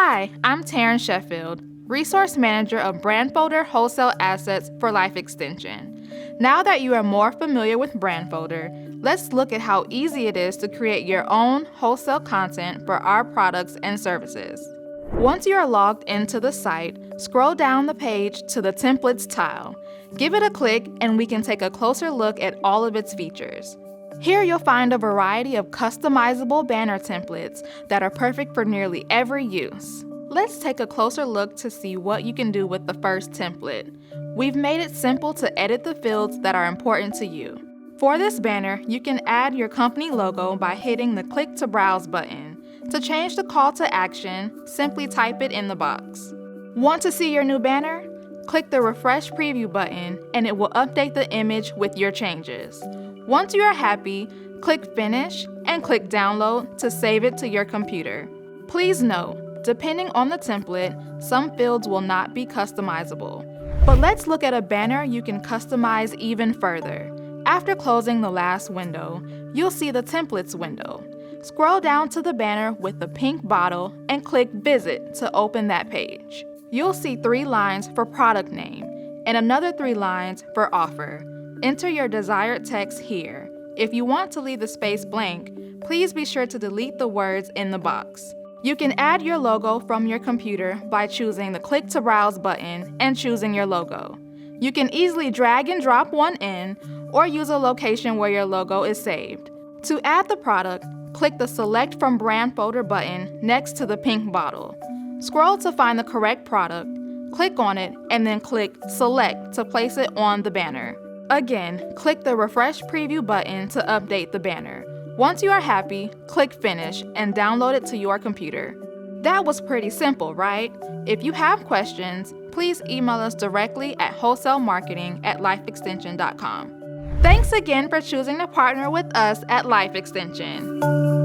Hi, I'm Taryn Sheffield, Resource Manager of Brandfolder Wholesale Assets for Life Extension. Now that you are more familiar with Brandfolder, let's look at how easy it is to create your own wholesale content for our products and services. Once you are logged into the site, scroll down the page to the Templates tile. Give it a click and we can take a closer look at all of its features. Here you'll find a variety of customizable banner templates that are perfect for nearly every use. Let's take a closer look to see what you can do with the first template. We've made it simple to edit the fields that are important to you. For this banner, you can add your company logo by hitting the Click to Browse button. To change the call to action, simply type it in the box. Want to see your new banner? Click the Refresh Preview button and it will update the image with your changes. Once you are happy, click Finish and click Download to save it to your computer. Please note, depending on the template, some fields will not be customizable. But let's look at a banner you can customize even further. After closing the last window, you'll see the Templates window. Scroll down to the banner with the pink bottle and click Visit to open that page. You'll see 3 lines for product name and another 3 lines for offer. Enter your desired text here. If you want to leave the space blank, please be sure to delete the words in the box. You can add your logo from your computer by choosing the Click to Browse button and choosing your logo. You can easily drag and drop one in or use a location where your logo is saved. To add the product, click the Select from Brandfolder button next to the pink bottle. Scroll to find the correct product, click on it, and then click Select to place it on the banner. Again, click the Refresh Preview button to update the banner. Once you are happy, click Finish and download it to your computer. That was pretty simple, right? If you have questions, please email us directly at wholesalemarketing@lifeextension.com. Thanks again for choosing to partner with us at Life Extension.